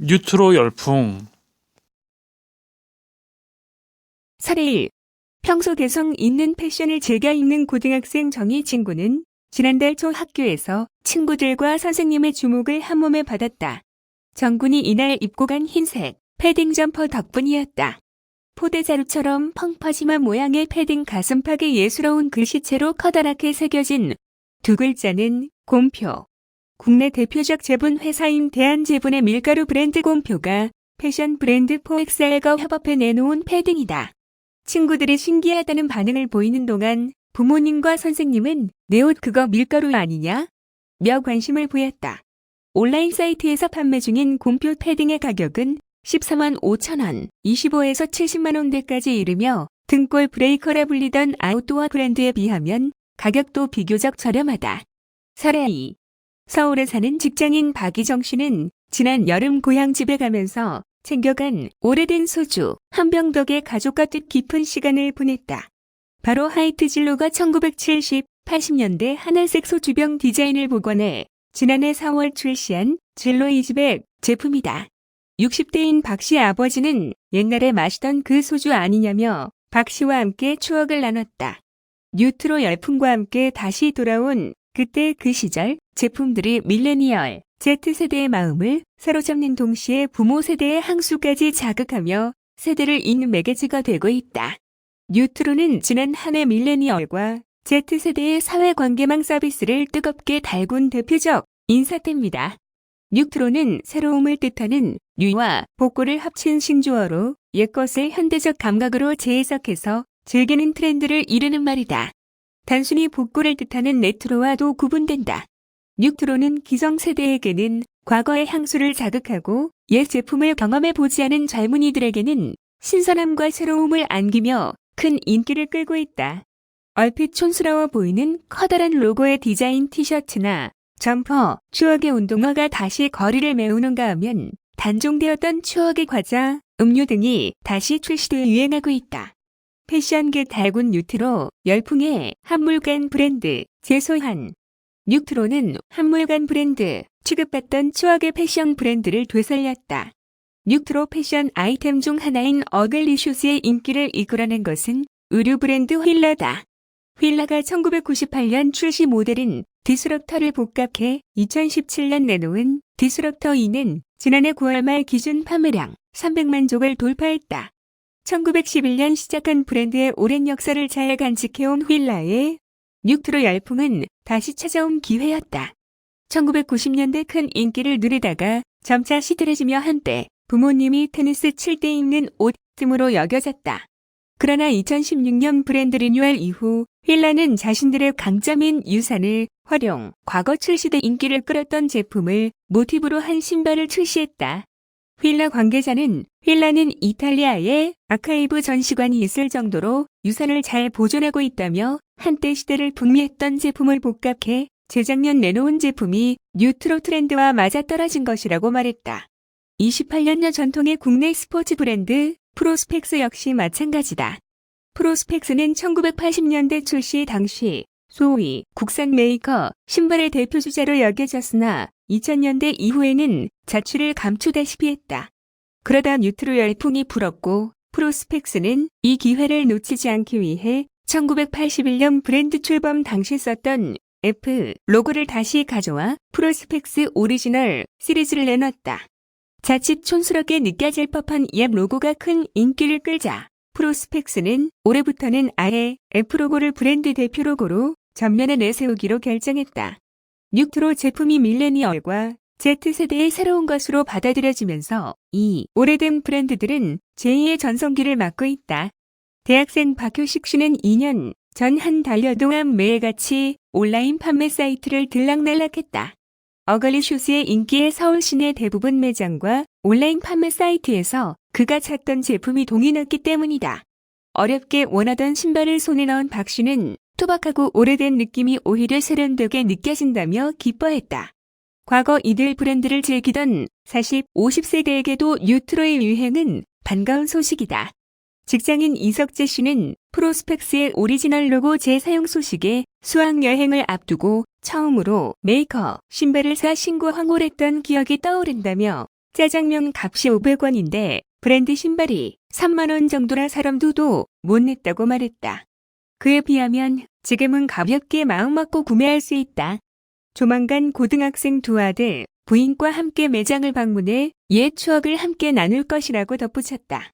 뉴트로 열풍. 설레일, 평소 개성 있는 패션을 즐겨 입는 고등학생 정희 친구는 지난달 초 학교에서 친구들과 선생님의 주목을 한몸에 받았다. 정군이 이날 입고 간 흰색 패딩 점퍼 덕분이었다. 포대자루처럼 펑퍼짐한 모양의 패딩 가슴팍에 예스러운 글씨체로 커다랗게 새겨진 두 글자는 곰표. 국내 대표적 제분 회사인 대한제분의 밀가루 브랜드 곰표가 패션 브랜드 포엑셀과 협업해 내놓은 패딩이다. 친구들이 신기하다는 반응을 보이는 동안 부모님과 선생님은 내 옷 그거 밀가루 아니냐? 며 관심을 보였다. 온라인 사이트에서 판매 중인 곰표 패딩의 가격은 14만 5천 원, 25에서 70만 원대까지 이르며 등골 브레이커라 불리던 아웃도어 브랜드에 비하면 가격도 비교적 저렴하다. 설레이, 서울에 사는 직장인 박희정 씨는 지난 여름 고향집에 가면서 챙겨간 오래된 소주 한 병 덕에 가족과 뜻깊은 시간을 보냈다. 바로 하이트 진로가 1970, 80년대 하늘색 소주병 디자인을 복원해 지난해 4월 출시한 진로 2집의 제품이다. 60대인 박 씨 아버지는 옛날에 마시던 그 소주 아니냐며 박 씨와 함께 추억을 나눴다. 뉴트로 열풍과 함께 다시 돌아온 그때 그 시절 제품들이 밀레니얼, Z세대의 마음을 사로잡는 동시에 부모 세대의 항수까지 자극하며 세대를 잇는 매개체가 되고 있다. 뉴트로는 지난 한 해 밀레니얼과 Z세대의 사회관계망 서비스를 뜨겁게 달군 대표적 인사태입니다. 뉴트로는 새로움을 뜻하는 뉴와 복고를 합친 신조어로 옛것을 현대적 감각으로 재해석해서 즐기는 트렌드를 이르는 말이다. 단순히 복고를 뜻하는 레트로와도 구분된다. 뉴트로는 기성세대에게는 과거의 향수를 자극하고 옛 제품을 경험해보지 않은 젊은이들에게는 신선함과 새로움을 안기며 큰 인기를 끌고 있다. 얼핏 촌스러워 보이는 커다란 로고의 디자인 티셔츠나 점퍼, 추억의 운동화가 다시 거리를 메우는가 하면 단종되었던 추억의 과자, 음료 등이 다시 출시돼 유행하고 있다. 패션계 달군 뉴트로 열풍의 한물간 브랜드 재소환. 뉴트로는 한물간 브랜드 취급받던 추억의 패션 브랜드를 되살렸다. 뉴트로 패션 아이템 중 하나인 어글리슈즈의 인기를 이끌어낸 것은 의류 브랜드 휠라다. 휠라가 1998년 출시 모델인 디스럽터를 복각해 2017년 내놓은 디스럽터 2는 지난해 9월 말 기준 판매량 300만 족을 돌파했다. 1911년 시작한 브랜드의 오랜 역사를 잘 간직해온 휠라의 뉴트로 열풍은 다시 찾아온 기회였다. 1990년대 큰 인기를 누리다가 점차 시들해지며 한때 부모님이 테니스 칠 때 입는 옷 틈으로 여겨졌다. 그러나 2016년 브랜드 리뉴얼 이후 휠라는 자신들의 강점인 유산을 활용, 과거 출시돼 인기를 끌었던 제품을 모티브로 한 신발을 출시했다. 휠라 관계자는 휠라는 이탈리아에 아카이브 전시관이 있을 정도로 유산을 잘 보존하고 있다며 한때 시대를 풍미했던 제품을 복각해 재작년 내놓은 제품이 뉴트로 트렌드와 맞아떨어진 것이라고 말했다. 28년여 전통의 국내 스포츠 브랜드 프로스펙스 역시 마찬가지다. 프로스펙스는 1980년대 출시 당시 소위 국산 메이커, 신발의 대표 주자로 여겨졌으나 2000년대 이후에는 자취를 감추다시피 했다. 그러다 뉴트로 열풍이 불었고 프로스펙스는 이 기회를 놓치지 않기 위해 1981년 브랜드 출범 당시 썼던 F 로고를 다시 가져와 프로스펙스 오리지널 시리즈를 내놨다. 자칫 촌스럽게 느껴질 법한 옛 로고가 큰 인기를 끌자 프로스펙스는 올해부터는 아예 F 로고를 브랜드 대표 로고로 전면에 내세우기로 결정했다. 뉴트로 제품이 밀레니얼과 Z세대의 새로운 것으로 받아들여지면서 이 오래된 브랜드들은 제2의 전성기를 맞고 있다. 대학생 박효식 씨는 2년 전 한 달여 동안 매일같이 온라인 판매 사이트를 들락날락했다. 어글리슈즈의 인기의 서울 시내 대부분 매장과 온라인 판매 사이트에서 그가 찾던 제품이 동이 났기 때문이다. 어렵게 원하던 신발을 손에 넣은 박 씨는 투박하고 오래된 느낌이 오히려 세련되게 느껴진다며 기뻐했다. 과거 이들 브랜드를 즐기던 40, 50세대에게도 뉴트로의 유행은 반가운 소식이다. 직장인 이석재 씨는 프로스펙스의 오리지널 로고 재사용 소식에 수학여행을 앞두고 처음으로 메이커 신발을 사 신고 황홀했던 기억이 떠오른다며 짜장면 값이 500원인데 브랜드 신발이 3만 원 정도라 사람도 못 냈다고 말했다. 그에 비하면 지금은 가볍게 마음먹고 구매할 수 있다. 조만간 고등학생 두 아들, 부인과 함께 매장을 방문해 옛 추억을 함께 나눌 것이라고 덧붙였다.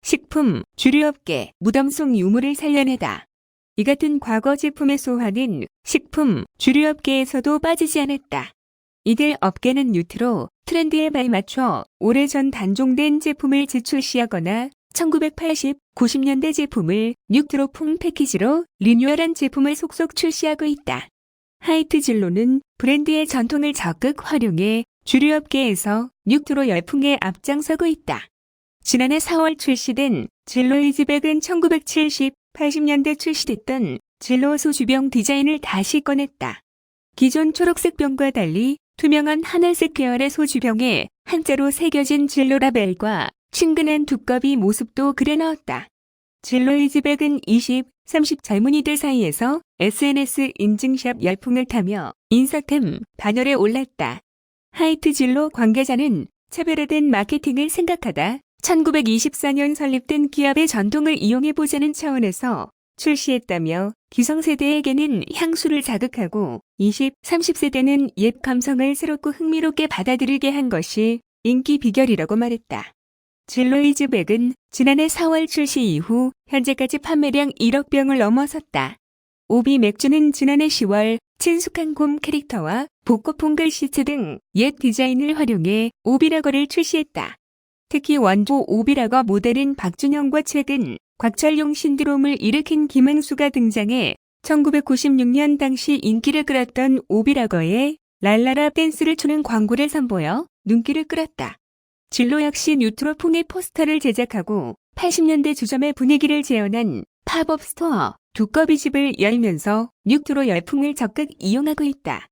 식품, 주류업계, 무덤 속 유물을 살려내다. 이 같은 과거 제품의 소화는 식품, 주류업계에서도 빠지지 않았다. 이들 업계는 뉴트로, 트렌드에 발맞춰 오래전 단종된 제품을 재출시하거나 1980, 90년대 제품을 뉴트로풍 패키지로 리뉴얼한 제품을 속속 출시하고 있다. 하이트 진로는 브랜드의 전통을 적극 활용해 주류업계에서 뉴트로 열풍에 앞장서고 있다. 지난해 4월 출시된 진로 이즈백은 1970, 80년대 출시됐던 진로 소주병 디자인을 다시 꺼냈다. 기존 초록색 병과 달리 투명한 하늘색 계열의 소주병에 한자로 새겨진 진로 라벨과 친근한 두꺼비 모습도 그려 넣었다. 진로 이즈백은 20, 30 젊은이들 사이에서 SNS 인증샵 열풍을 타며 인사템 반열에 올랐다. 하이트 진로 관계자는 차별화된 마케팅을 생각하다 1924년 설립된 기업의 전통을 이용해보자는 차원에서 출시했다며 기성세대에게는 향수를 자극하고 20, 30세대는 옛 감성을 새롭고 흥미롭게 받아들이게 한 것이 인기 비결이라고 말했다. 진로이즈백은 지난해 4월 출시 이후 현재까지 판매량 1억 병을 넘어섰다. 오비 맥주는 지난해 10월 친숙한 곰 캐릭터와 복고풍 글씨체 등 옛 디자인을 활용해 오비라거를 출시했다. 특히 원조 오비라거 모델인 박준영과 최근 곽철용 신드롬을 일으킨 김행수가 등장해 1996년 당시 인기를 끌었던 오비라거에 랄라라 댄스를 추는 광고를 선보여 눈길을 끌었다. 진로 역시 뉴트로풍의 포스터를 제작하고 80년대 주점의 분위기를 재현한 팝업 스토어 두꺼비집을 열면서 뉴트로 열풍을 적극 이용하고 있다.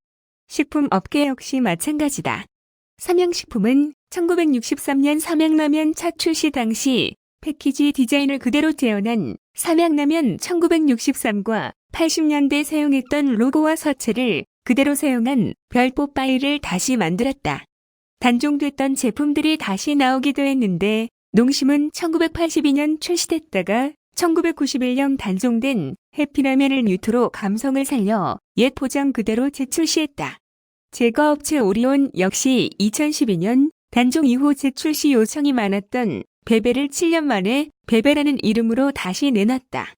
식품 업계 역시 마찬가지다. 삼양식품은 1963년 삼양라면 첫 출시 당시 패키지 디자인을 그대로 재현한 삼양라면 1963과 80년대 사용했던 로고와 서체를 그대로 사용한 별뽀 파일을 다시 만들었다. 단종됐던 제품들이 다시 나오기도 했는데 농심은 1982년 출시됐다가 1991년 단종된 해피라면을 뉴트로 감성을 살려 옛 포장 그대로 재출시했다. 제과업체 오리온 역시 2012년 단종 이후 재출시 요청이 많았던 베베를 7년 만에 베베라는 이름으로 다시 내놨다.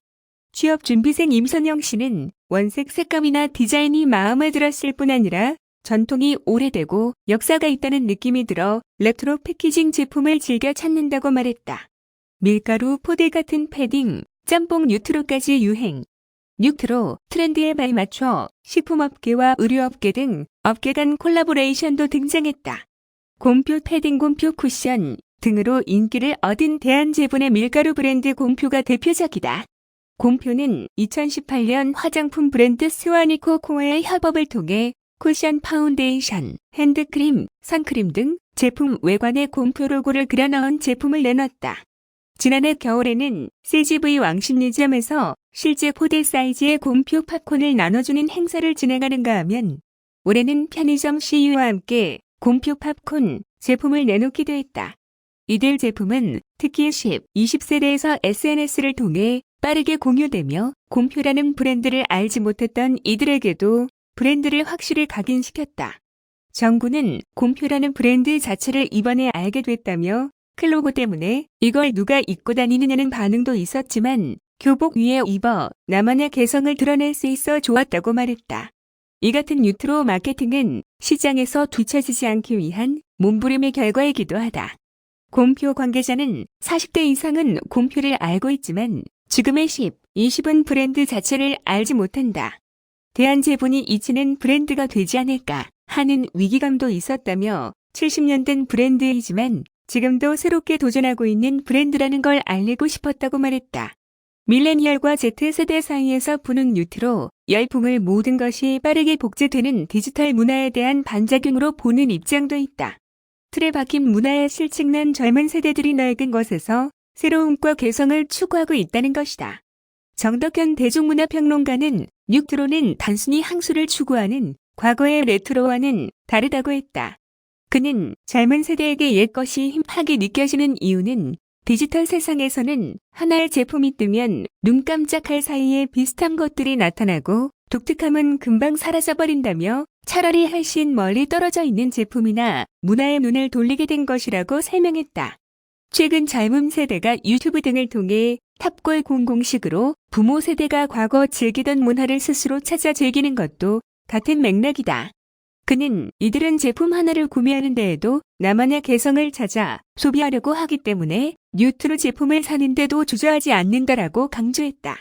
취업준비생 임선영 씨는 원색 색감이나 디자인이 마음에 들었을 뿐 아니라 전통이 오래되고 역사가 있다는 느낌이 들어 레트로 패키징 제품을 즐겨 찾는다고 말했다. 밀가루, 포대 같은 패딩, 짬뽕 뉴트로까지 유행. 뉴트로, 트렌드에 발맞춰 식품업계와 의류업계 등 업계 간 콜라보레이션도 등장했다. 곰표 패딩, 곰표 쿠션 등으로 인기를 얻은 대한제분의 밀가루 브랜드 곰표가 대표적이다. 곰표는 2018년 화장품 브랜드 스와니코 코어의 협업을 통해 쿠션 파운데이션, 핸드크림, 선크림 등 제품 외관에 곰표 로고를 그려 넣은 제품을 내놨다. 지난해 겨울에는 CGV 왕십리점에서 실제 포대 사이즈의 곰표 팝콘을 나눠주는 행사를 진행하는가 하면 올해는 편의점 CU와 함께 곰표 팝콘 제품을 내놓기도 했다. 이들 제품은 특히 10, 20세대에서 SNS를 통해 빠르게 공유되며 곰표라는 브랜드를 알지 못했던 이들에게도 브랜드를 확실히 각인시켰다. 정구는 곰표라는 브랜드 자체를 이번에 알게 됐다며 클로고 때문에 이걸 누가 입고 다니느냐는 반응도 있었지만 교복 위에 입어 나만의 개성을 드러낼 수 있어 좋았다고 말했다. 이 같은 뉴트로 마케팅은 시장에서 뒤처지지 않기 위한 몸부림의 결과이기도 하다. 곰표 관계자는 40대 이상은 곰표를 알고 있지만 지금의 10, 20은 브랜드 자체를 알지 못한다. 대한제분이 이치는 브랜드가 되지 않을까 하는 위기감도 있었다며 70년 된 브랜드이지만 지금도 새롭게 도전하고 있는 브랜드라는 걸 알리고 싶었다고 말했다. 밀레니얼과 Z세대 사이에서 부는 뉴트로 열풍을 모든 것이 빠르게 복제되는 디지털 문화에 대한 반작용으로 보는 입장도 있다. 틀에 박힌 문화에 실증난 젊은 세대들이 낡은 것에서 새로움과 개성을 추구하고 있다는 것이다. 정덕현 대중문화평론가는 뉴트로는 단순히 향수를 추구하는 과거의 레트로와는 다르다고 했다. 그는 젊은 세대에게 옛것이 힙하게 느껴지는 이유는 디지털 세상에서는 하나의 제품이 뜨면 눈 깜짝할 사이에 비슷한 것들이 나타나고 독특함은 금방 사라져버린다며 차라리 훨씬 멀리 떨어져 있는 제품이나 문화에 눈을 돌리게 된 것이라고 설명했다. 최근 젊은 세대가 유튜브 등을 통해 탑골 공공식으로 부모 세대가 과거 즐기던 문화를 스스로 찾아 즐기는 것도 같은 맥락이다. 그는 이들은 제품 하나를 구매하는 데에도 나만의 개성을 찾아 소비하려고 하기 때문에 뉴트로 제품을 사는데도 주저하지 않는다라고 강조했다.